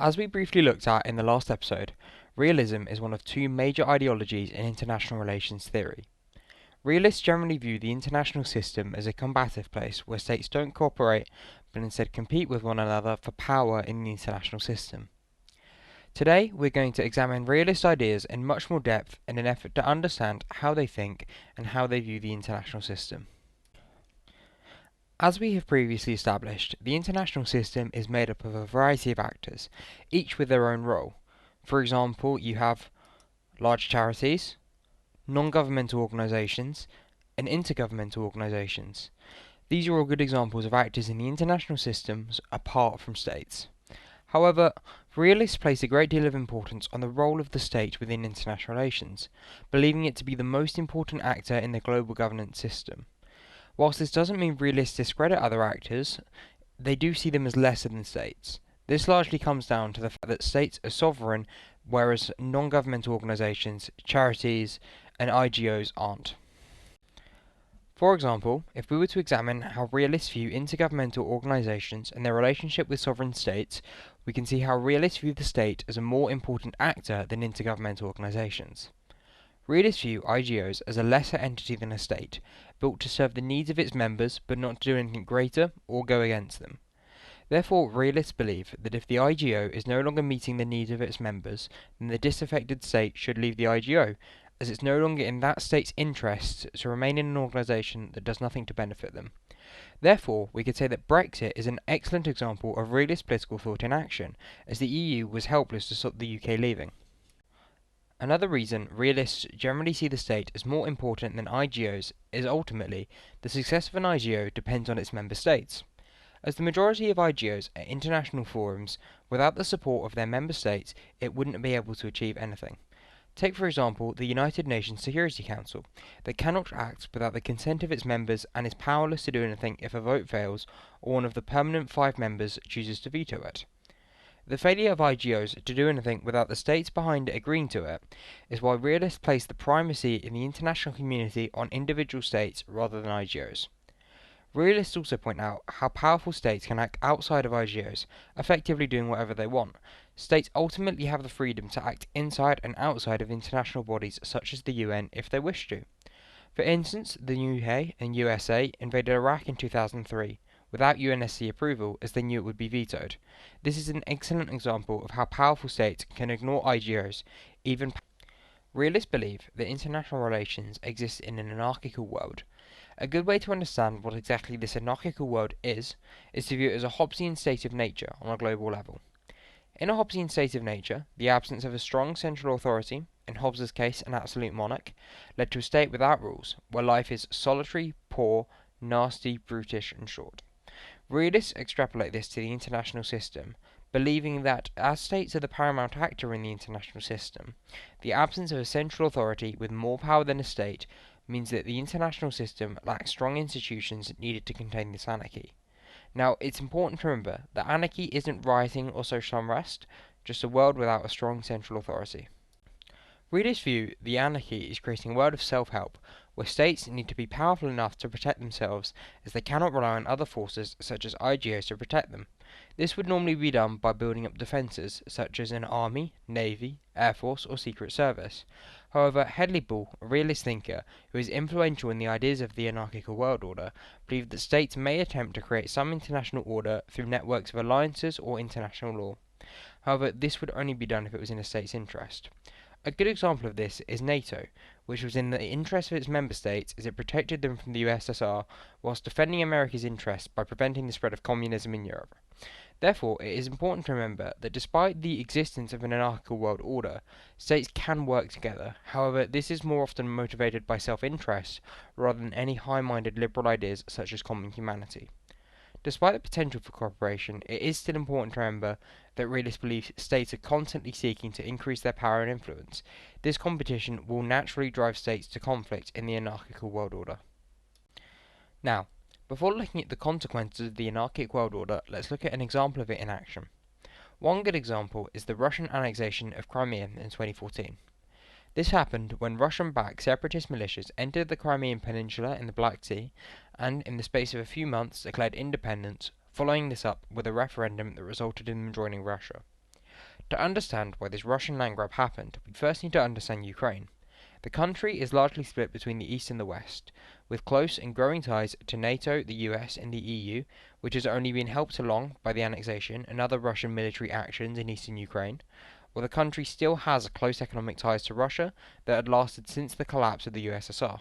As we briefly looked at in the last episode, realism is one of two major ideologies in international relations theory. Realists generally view the international system as a combative place where states don't cooperate but instead compete with one another for power in the international system. Today, we're going to examine realist ideas in much more depth in an effort to understand how they think and how they view the international system. As we have previously established, the international system is made up of a variety of actors, each with their own role. For example, you have large charities, non-governmental organisations, and intergovernmental organisations. These are all good examples of actors in the international systems apart from states. However, realists place a great deal of importance on the role of the state within international relations, believing it to be the most important actor in the global governance system. Whilst this doesn't mean realists discredit other actors, they do see them as lesser than states. This largely comes down to the fact that states are sovereign, whereas non-governmental organisations, charities, and IGOs aren't. For example, if we were to examine how realists view intergovernmental organisations and their relationship with sovereign states, we can see how realists view the state as a more important actor than intergovernmental organisations. Realists view IGOs as a lesser entity than a state, built to serve the needs of its members but not to do anything greater or go against them. Therefore, realists believe that if the IGO is no longer meeting the needs of its members, then the disaffected state should leave the IGO, as it's no longer in that state's interests to remain in an organisation that does nothing to benefit them. Therefore, we could say that Brexit is an excellent example of realist political thought in action, as the EU was helpless to stop the UK leaving. Another reason realists generally see the state as more important than IGOs is ultimately the success of an IGO depends on its member states. As the majority of IGOs are international forums, without the support of their member states, it wouldn't be able to achieve anything. Take for example the United Nations Security Council, that cannot act without the consent of its members and is powerless to do anything if a vote fails or one of the permanent 5 members chooses to veto it. The failure of IGOs to do anything without the states behind it agreeing to it is why realists place the primacy in the international community on individual states rather than IGOs. Realists also point out how powerful states can act outside of IGOs, effectively doing whatever they want. States ultimately have the freedom to act inside and outside of international bodies such as the UN if they wish to. For instance, the UK and USA invaded Iraq in 2003, without UNSC approval as they knew it would be vetoed. This is an excellent example of how powerful states can ignore IGOs, even. Realists believe that international relations exist in an anarchical world. A good way to understand what exactly this anarchical world is to view it as a Hobbesian state of nature on a global level. In a Hobbesian state of nature, the absence of a strong central authority, in Hobbes's case an absolute monarch, led to a state without rules, where life is solitary, poor, nasty, brutish, and short. Realists extrapolate this to the international system, believing that, as states are the paramount actor in the international system, the absence of a central authority with more power than a state means that the international system lacks strong institutions needed to contain this anarchy. Now, it's important to remember that anarchy isn't rioting or social unrest, just a world without a strong central authority. Realists view the anarchy is creating a world of self-help, where states need to be powerful enough to protect themselves, as they cannot rely on other forces such as IGOs to protect them. This would normally be done by building up defences, such as an army, navy, air force, or secret service. However, Hedley Bull, a realist thinker who is influential in the ideas of the anarchical world order, believed that states may attempt to create some international order through networks of alliances or international law. However, this would only be done if it was in a state's interest. A good example of this is NATO, which was in the interest of its member states as it protected them from the USSR whilst defending America's interests by preventing the spread of communism in Europe. Therefore, it is important to remember that despite the existence of an anarchical world order, states can work together. However, this is more often motivated by self-interest rather than any high-minded liberal ideas such as common humanity. Despite the potential for cooperation, it is still important to remember that realists believe states are constantly seeking to increase their power and influence. This competition will naturally drive states to conflict in the anarchical world order. Now, before looking at the consequences of the anarchic world order, let's look at an example of it in action. One good example is the Russian annexation of Crimea in 2014. This happened when Russian-backed separatist militias entered the Crimean Peninsula in the Black Sea and, in the space of a few months, declared independence, following this up with a referendum that resulted in them joining Russia. To understand why this Russian land grab happened, we first need to understand Ukraine. The country is largely split between the east and the west, with close and growing ties to NATO, the US, and the EU, which has only been helped along by the annexation and other Russian military actions in eastern Ukraine, while the country still has close economic ties to Russia that had lasted since the collapse of the USSR.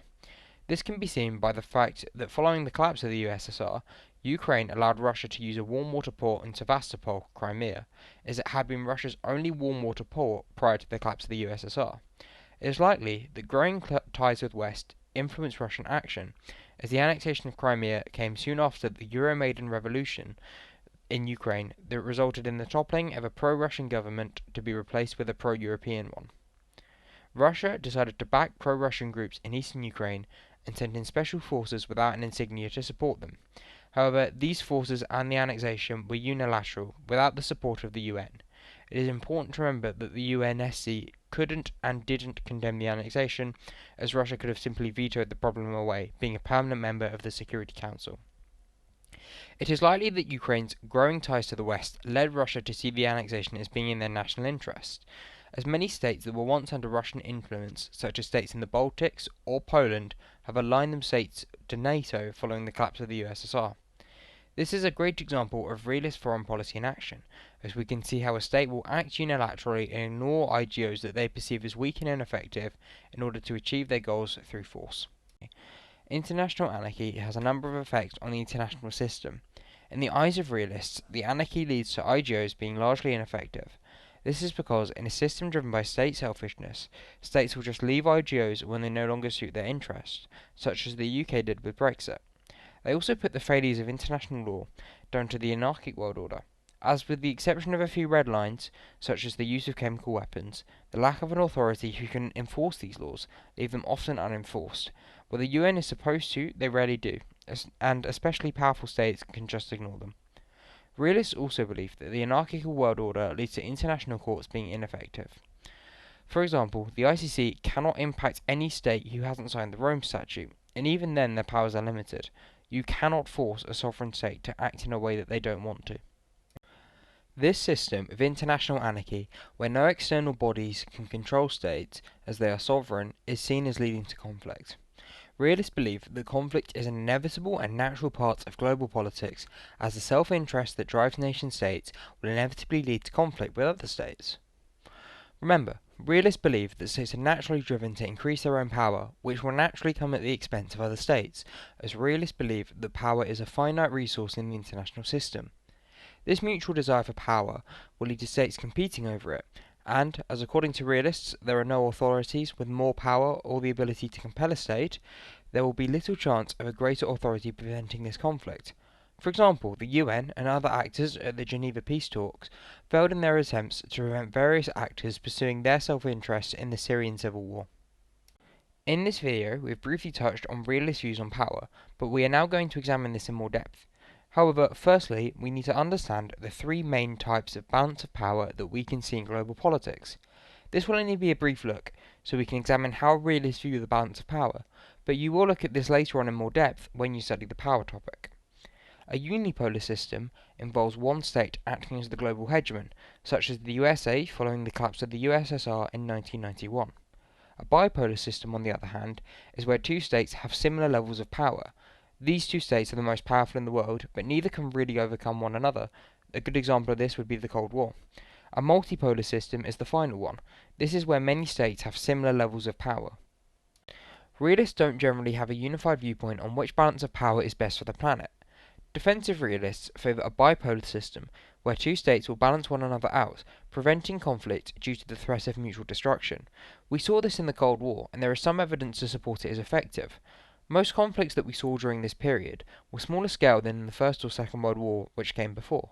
This can be seen by the fact that following the collapse of the USSR, Ukraine allowed Russia to use a warm water port in Sevastopol, Crimea, as it had been Russia's only warm water port prior to the collapse of the USSR. It is likely that growing ties with West influenced Russian action, as the annexation of Crimea came soon after the Euromaidan revolution in Ukraine that resulted in the toppling of a pro-Russian government to be replaced with a pro-European one. Russia decided to back pro-Russian groups in eastern Ukraine and sent in special forces without an insignia to support them. However, these forces and the annexation were unilateral, without the support of the UN. It is important to remember that the UNSC couldn't and didn't condemn the annexation, as Russia could have simply vetoed the problem away, being a permanent member of the Security Council. It is likely that Ukraine's growing ties to the West led Russia to see the annexation as being in their national interest, as many states that were once under Russian influence, such as states in the Baltics or Poland, have aligned themselves to NATO following the collapse of the USSR. This is a great example of realist foreign policy in action, as we can see how a state will act unilaterally and ignore IGOs that they perceive as weak and ineffective in order to achieve their goals through force. International anarchy has a number of effects on the international system. In the eyes of realists, the anarchy leads to IGOs being largely ineffective. This is because in a system driven by state selfishness, states will just leave IGOs when they no longer suit their interests, such as the UK did with Brexit. They also put the failures of international law down to the anarchic world order, as with the exception of a few red lines, such as the use of chemical weapons, the lack of an authority who can enforce these laws leave them often unenforced. Where the UN is supposed to, they rarely do, and especially powerful states can just ignore them. Realists also believe that the anarchical world order leads to international courts being ineffective. For example, the ICC cannot impact any state who hasn't signed the Rome Statute, and even then their powers are limited. You cannot force a sovereign state to act in a way that they don't want to. This system of international anarchy, where no external bodies can control states as they are sovereign, is seen as leading to conflict. Realists believe that conflict is an inevitable and natural part of global politics, as the self-interest that drives nation-states will inevitably lead to conflict with other states. Remember, realists believe that states are naturally driven to increase their own power, which will naturally come at the expense of other states, as realists believe that power is a finite resource in the international system. This mutual desire for power will lead to states competing over it, and, as according to realists there are no authorities with more power or the ability to compel a state, there will be little chance of a greater authority preventing this conflict. For example, the UN and other actors at the Geneva peace talks failed in their attempts to prevent various actors pursuing their self-interest in the Syrian civil war. In this video, we have briefly touched on realist views on power, but we are now going to examine this in more depth. However, firstly, we need to understand the three main types of balance of power that we can see in global politics. This will only be a brief look, so we can examine how realists view the balance of power, but you will look at this later on in more depth when you study the power topic. A unipolar system involves one state acting as the global hegemon, such as the USA following the collapse of the USSR in 1991. A bipolar system, on the other hand, is where two states have similar levels of power. These two states are the most powerful in the world, but neither can really overcome one another. A good example of this would be the Cold War. A multipolar system is the final one. This is where many states have similar levels of power. Realists don't generally have a unified viewpoint on which balance of power is best for the planet. Defensive realists favour a bipolar system, where two states will balance one another out, preventing conflict due to the threat of mutual destruction. We saw this in the Cold War, and there is some evidence to support it as effective. Most conflicts that we saw during this period were smaller scale than in the First or Second World War which came before.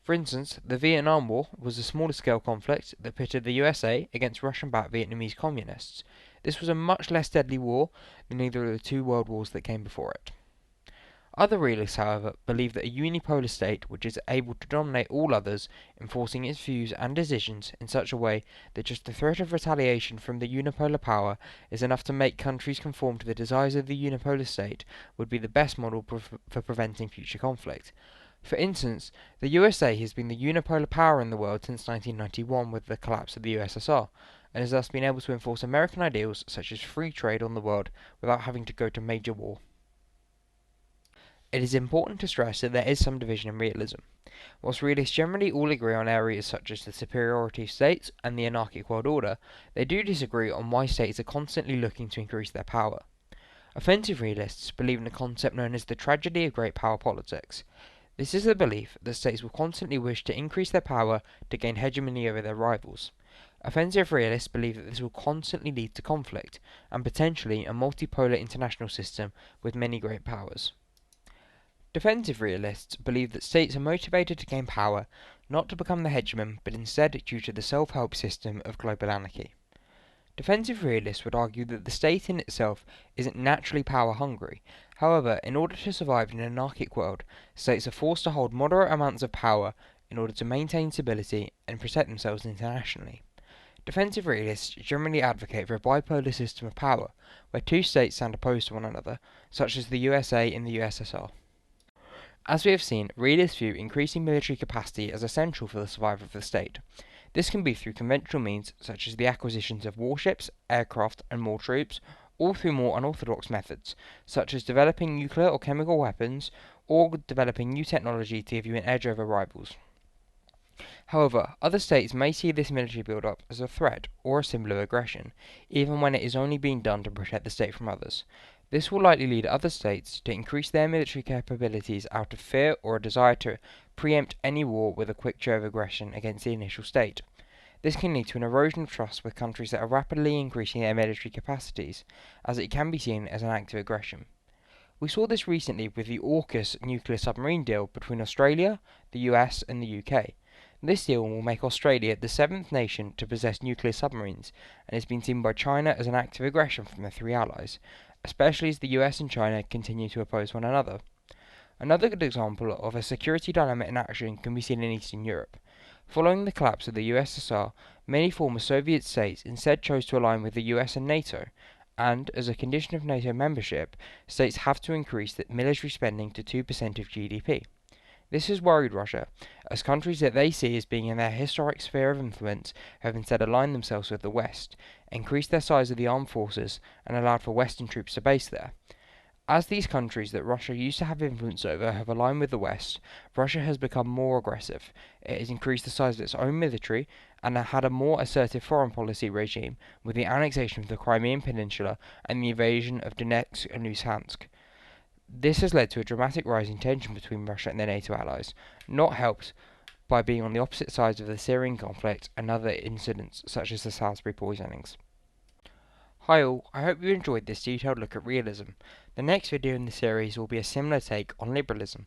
For instance, the Vietnam War was a smaller scale conflict that pitted the USA against Russian-backed Vietnamese communists. This was a much less deadly war than either of the two world wars that came before it. Other realists, however, believe that a unipolar state which is able to dominate all others, enforcing its views and decisions in such a way that just the threat of retaliation from the unipolar power is enough to make countries conform to the desires of the unipolar state, would be the best model for preventing future conflict. For instance, the USA has been the unipolar power in the world since 1991 with the collapse of the USSR, and has thus been able to enforce American ideals such as free trade on the world without having to go to major war. It is important to stress that there is some division in realism. Whilst realists generally all agree on areas such as the superiority of states and the anarchic world order, they do disagree on why states are constantly looking to increase their power. Offensive realists believe in a concept known as the tragedy of great power politics. This is the belief that states will constantly wish to increase their power to gain hegemony over their rivals. Offensive realists believe that this will constantly lead to conflict, and potentially a multipolar international system with many great powers. Defensive realists believe that states are motivated to gain power, not to become the hegemon, but instead due to the self-help system of global anarchy. Defensive realists would argue that the state in itself isn't naturally power hungry. However, in order to survive in an anarchic world, states are forced to hold moderate amounts of power in order to maintain stability and protect themselves internationally. Defensive realists generally advocate for a bipolar system of power, where two states stand opposed to one another, such as the USA and the USSR. As we have seen, realists view increasing military capacity as essential for the survival of the state. This can be through conventional means such as the acquisitions of warships, aircraft, and more troops, or through more unorthodox methods, such as developing nuclear or chemical weapons, or developing new technology to give you an edge over rivals. However, other states may see this military build-up as a threat or a symbol of aggression, even when it is only being done to protect the state from others. This will likely lead other states to increase their military capabilities out of fear or a desire to preempt any war with a quick show of aggression against the initial state. This can lead to an erosion of trust with countries that are rapidly increasing their military capacities, as it can be seen as an act of aggression. We saw this recently with the AUKUS nuclear submarine deal between Australia, the US, and the UK. This deal will make Australia the seventh nation to possess nuclear submarines, and has been seen by China as an act of aggression from the three allies, especially as the US and China continue to oppose one another. Another good example of a security dilemma in action can be seen in Eastern Europe. Following the collapse of the USSR, many former Soviet states instead chose to align with the US and NATO, and, as a condition of NATO membership, states have to increase the military spending to 2% of GDP. This has worried Russia, as countries that they see as being in their historic sphere of influence have instead aligned themselves with the West, increased their size of the armed forces, and allowed for Western troops to base there. As these countries that Russia used to have influence over have aligned with the West, Russia has become more aggressive. It has increased the size of its own military and had a more assertive foreign policy regime with the annexation of the Crimean Peninsula and the invasion of Donetsk and Luhansk. This has led to a dramatic rise in tension between Russia and their NATO allies, not helped by being on the opposite sides of the Syrian conflict and other incidents such as the Salisbury poisonings. Hi all, I hope you enjoyed this detailed look at realism. The next video in the series will be a similar take on liberalism.